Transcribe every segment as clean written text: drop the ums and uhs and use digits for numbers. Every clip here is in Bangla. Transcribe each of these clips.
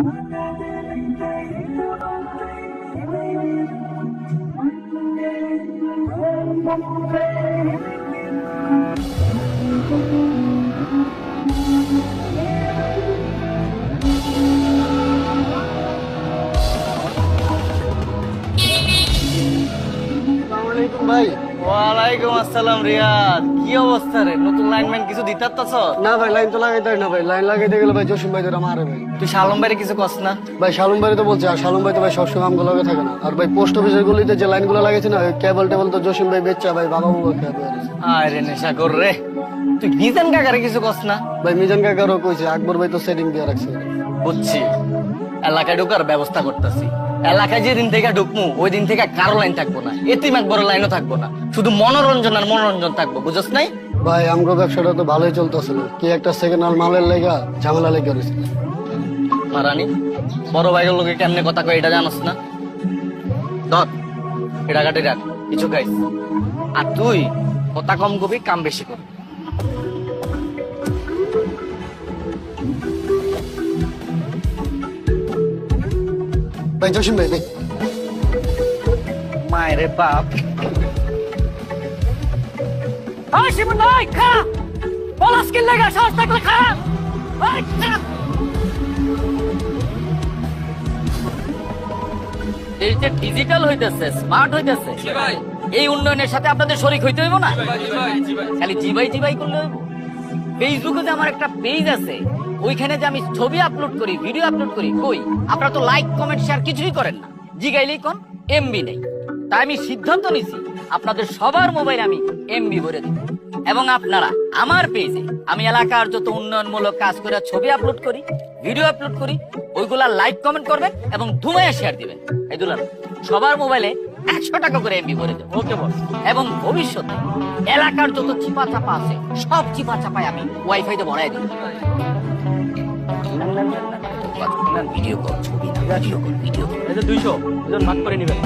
ভাই ওয়ালাইকুম আসসালাম রিয়াদ, কি অবস্থা রে? নতুন লাইনম্যান কিছু দিতারতাছ? না ভাই, লাইন তো লাগাইতে হয় না ভাই। লাইন লাগাইতে গেলে ভাই জসিম ভাই ধরে মারে ভাই। তুই শালম ভাইরে কিছু কস না? ভাই শালুম ভাই তো বলছে, আর শালুম ভাই তো ভাই সবসময় আমগুলো লগে থাকে না। আর ভাই পোস্ট অফিসের গলিতে যে লাইনগুলো লাগাইছে না, ওই কেবল টেবল তো জসিম ভাই বেচা ভাই, বাবা বাবা খেয়ে আরে নেশা কর রে, তুই মিজান কাকারে কিছু কস না? ভাই মিজান কাকারও কইছে, আকবর ভাই তো সেটিং দিয়ে রাখছে। বুঝছি, এলাকায় ঢোকার ব্যবস্থা করতেছি। এলাকায় যেদিন থেকে ঢুকমু ওই দিন থেকে কারো লাইন থাকবো না, এতিম একবড় লাইনও থাকবো না, শুধু মনোরঞ্জন আর মনোরঞ্জন থাকবো, বুঝছ নাই? ভাই আমগো ব্যবসাটা তো ভালোই চলতেছিল, কি একটা সেকেন্ড হ্যান্ড মালের লেগা ঝামেলা লেগে রয়েছে। মারানি বড় ভাইয়ের লোকে কেমনে কথা কয় এটা জানোস না? ধর এটা কাটি রাখ, কিছু খাইস। আর তুই কথা কম কবি, কাম বেশি কর। ভাই জসিম ভাই ভাই মায়ের বাপ ডিজিটাল হইতেছে, স্মার্ট হইতেছে, এই উন্নয়নের সাথে আপনাদের শরীক হইতে হইব না? খালি জিবাই জিবাই করলে হইব? ফেসবুকে যে আমার একটা পেজ আছে, ওইখানে যে আমি ছবি আপলোড করি, ভিডিও আপলোড করি, কই আপনারা তো লাইক কমেন্ট শেয়ার কিছুই করেন না। জিগাইলেই কোন এমবি নেই। তাই আমি সিদ্ধান্ত নিছি আপনাদের সবার মোবাইলে আমি এমবি ভরে দেব। এবং আপনারা আমার পেজে আমি এলাকার যত উন্নয়নমূলক কাজ করে ছবি আপলোড করি, ভিডিও আপলোড করি, ওইগুলা লাইক কমেন্ট করবেন এবং ধুমাইয়া শেয়ার দিবেন। এই দুলার সবার মোবাইলে 100 টাকা করে এমবি ভরে দেব। ওকে বস। এবং ভবিষ্যতে এলাকার যত চিপা চাপা আছে সব চিপা চাপায় আমি ওয়াইফাইতে ভরাই দেব। ভিডিও কল, ছবি না, ভিডিও কল, ভিডিও কল। এই যে 200 দুজন ভাগ করে নিবেন।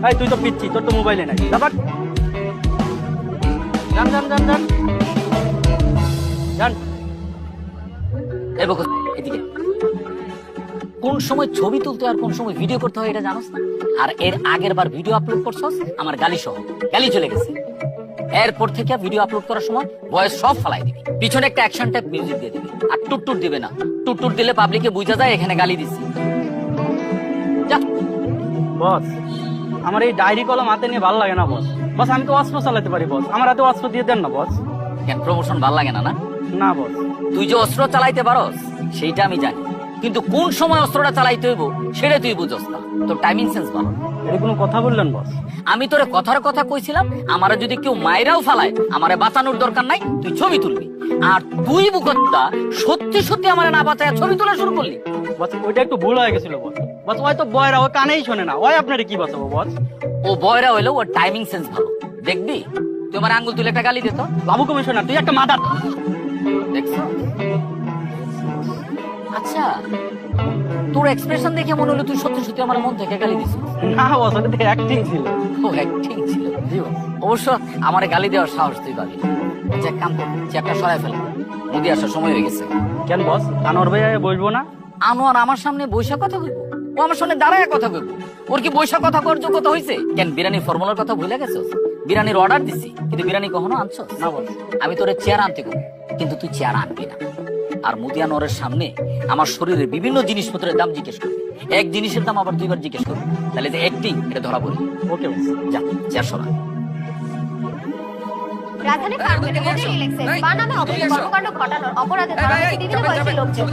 এই তুই তো পিচ্ছি, তোর তো মোবাইলে নাই। যাবাক যান যান যান যান যান। এই বকো, এদিকে। কোন সময় ছবি তুলতে আর কোন সময় ভিডিও করতে হয় এটা জানোস না? আর এর আগের বার ভিডিও আপলোড করছস আমার গালি সহ, গালি চলে গেছে। এরপর থেকে ভিডিও আপলোড করার সময় ভয়েস সব ফালাই দিবি, পিছনে একটা অ্যাকশন টাইপ মিউজিক দিয়ে দিবি। আর টুটটুট দিবে না, টুটটুট দিলে পাবলিকে বুঝা যায় এখানে গালি দিছি। যা। বস, আমার এই ডায়েরি কলম হাতে নিয়ে ভালো লাগে না বস। বস আমি তো অস্ত্র চালাতে পারি বস, আমার হাতে অস্ত্র দিয়ে দেন না বস। কেন প্রমোশন ভাল লাগে না? না না বস। তুই যে অস্ত্র চালাইতে পারস সেইটা আমি জানি, কিন্তু কোন সময় অস্ত্রটা চালাইতে হইব সেটা তুই বুঝস না। তোর টাইমিং সেন্স ভালো। এটা কোনো কথা বললেন বস? আমি তোরে কথার কথা কইছিলাম, আমারে যদি কেউ মাইরাও ফালায় আমারে বাঁচানোর দরকার নাই, তুই ছবি তুলবি। আর তুই বুকত্তা সত্যি সত্যি আমারে না বাঁচায় ছবি তোলা শুরু করলি। বস ওইটা একটু ভুল হয়ে গেছিল বস। বস ওই তো বয়রা, ওই কানেই শোনে না, ওই আপনারে কি বাঁচাবো বস? ও বয়রা হইলো, ওর টাইমিং সেন্স ভালো। দেখবি তুই আমার আঙ্গুল তুলে একটা গালি দিত। বাবু কমিশনার তুই একটা মাদার। দেখছো? আচ্ছা, তোর এক্সপ্রেশন দেখে মনে হলো তুই সত্যি সত্যি আমার মন থেকে গালি দিছিস। না বস, ওটা তো অ্যাক্টিং ছিল। ও অ্যাক্টিং ছিল। অবশ্য আমার গালি দেওয়ার সাহস তুই পাবি। যে কাম কর, চেপটা সরাই ফেল, নদী আসার সময় হয়ে গেছে। কেন বস, আনোয়ার ভাই বসবো না? আনোয়ার আমার সামনে বৈশা কথা কইব? ও আমার সামনে দাঁড়ায় কথা কইব? ওর কি বৈশা কথা করার যোগ্যতা হয়েছে? কেন বিরিয়ানি ফর্মুলার কথা ভুলে গেছস? বিরিয়ানির অর্ডার দিছি, কিন্তু বিরিয়ানি কখনো আনছস না বস। আমি তোরে চেয়ার আনতে কব, কিন্তু তুই চেয়ার আনবি না। আর মুদি আনোয়ারের সামনে আমার শরীরের বিভিন্ন জিনিসপত্রের দাম জিজ্ঞেস করবি, এক জিনিসের দাম আবার দুইবার জিজ্ঞেস করবি, তাহলে যে অ্যাক্টিং এটা ধরা পড়ে। ওকে বস। যা চেয়ার সরা। রাজধানী ফার্মেটে হোটেল ইলেক্সে বানানো অবৈধ কর্মকাণ্ড ঘটানোর অপরাধে বাংলাদেশে বিভিন্ন বয়সী লোকজন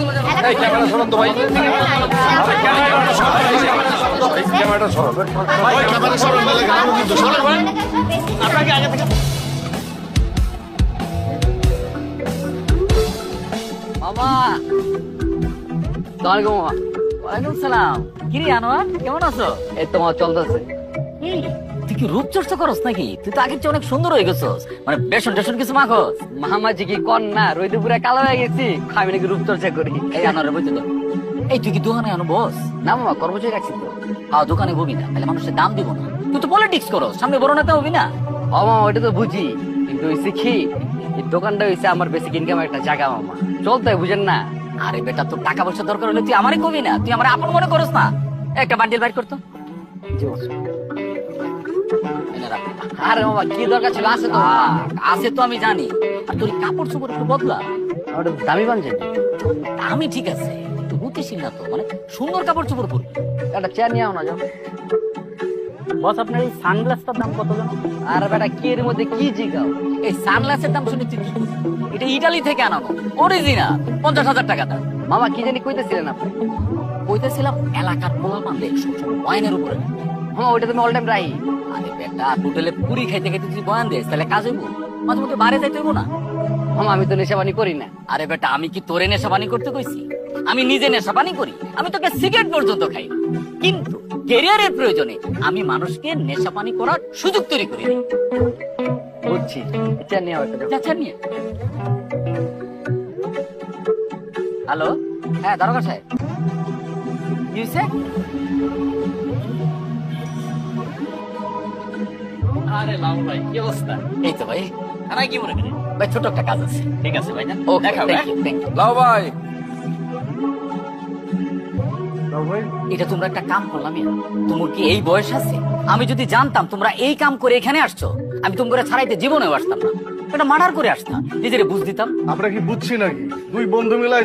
এই ক্যামেরা সরান তো ভাই। ক্যামেরাটা সরান ভাই, ক্যামেরা সরান বলে গান কিন্তু সরান ভাই। আপনাকে আগে থেকে মামা। সালামালাইকুম মামা। ওয়ালাইকুম সালাম। কিরে আনোয়ার, কেমন আছো? এই তোমার চলতেছে। তুই কি রূপচর্চা করস নাকি? তুই তো আগের চেয়ে অনেক সুন্দর হয়ে গেছস, মানে বেসন টেসন কিছু মাখস? মামাজি কি কর না, রইতে পুরা কালো হয়ে গেছি, আমি নাকি রূপচর্চা করি। এই আনোয়ারের বইতে তো। এই তুই কি দোকানে আনো বস? না মামা, কর্মচারী রাখছি তো। হ্যাঁ, দোকানে ববি না, তাহলে মানুষের দাম দিব না। তুই তো পলিটিক্স করস, সামনে বড় নেতা হবি না? ও মামা ওইটা তো বুঝি, কিন্তু হইছে কি, এই দোকানটা হইছে আমার বেসিক ইনকাম একটা জায়গা মামা, চলতে হয় বুঝেন না। আরে বেটা, তোর টাকা পয়সা দরকার হলে তুই আমারে কবি না, তুই আমার আপন মনে করস না। একটা বান্ডিল বাইর করতো। জি বস। আরে বাবা কি দরকার ছিল, আছে তো। আছে তো আমি জানি। আর তোর এই কাপড় চোপড় একটু বদলা। ওটা দামি পাঞ্জাবি। আমি ঠিক আছে, তুই বুঝতেছিস না তো, মানে সুন্দর কাপড় চোপড় পরবি। একটা চেয়ার নিয়ে আও না যাও। বস আপনার এই সানগ্লাসটার দাম কত জানো? আর বেটা কি এর মধ্যে কি জিগাও? এই সানগ্লাসের দাম শুনে তুই কি করবি? এটা ইটালি থেকে আনানো, অরিজিনাল, 50,000 টাকা দাম। মামা কি জানি কইতেছিলেন আপনি? কইতেছিলাম এলাকার পোলা পানলে সবসময় বয়ানের উপরে। হ্যাঁ ওইটা তুমি অল টাইম রাহি। আরে বেটা, হোটেলে পুরি খাইতে খাইতে তুই বয়ান দিস, তাহলে কাজ হইব? মাঝে মধ্যে বাইরে যাইতে হইব না? মামা আমি তো নেশাবানি করি না। আরে বেটা, আমি কি তোরে নেশাবানি করতে কইছি? আমি নিজে নেশাবানি করি, আমি তোকে সিগারেট পর্যন্ত খাই না। কিন্তু ক্যারিয়ারের প্রয়োজনে আমি মানুষকে নেশাপানি করার সুযোগ তৈরি করি। বুঝছি, চেয়ার নিয়ে আও একটা যাও। যাচ্ছেন নিয়ে। হ্যালো, হ্যাঁ দারোগা সাহেব, কি হয়েছে? আরে লাউ ভাই কি অবস্থা? এই তো ভাই, থানায় কি মনে করেন? ভাই ছোট একটা কাজ আছে। ঠিক আছে ভাই, ও দেখা হবে, থ্যাংক ইউ, থ্যাংক ইউ। লাও ভাই, এটা তোমরা একটা কাম করলাম, তোমার কি এই বয়স আছে? আমি যদি জানতাম তোমরা এই কাম করে এখানে আসছো, আমি তোমরা ছাড়াইতে জীবনেও আসতাম না। এটা মার্ডার করে আসতাম, নিজেরে বুঝ দিতাম। আমরা কি বুঝছি নাকি? দুই বন্ধু মিলা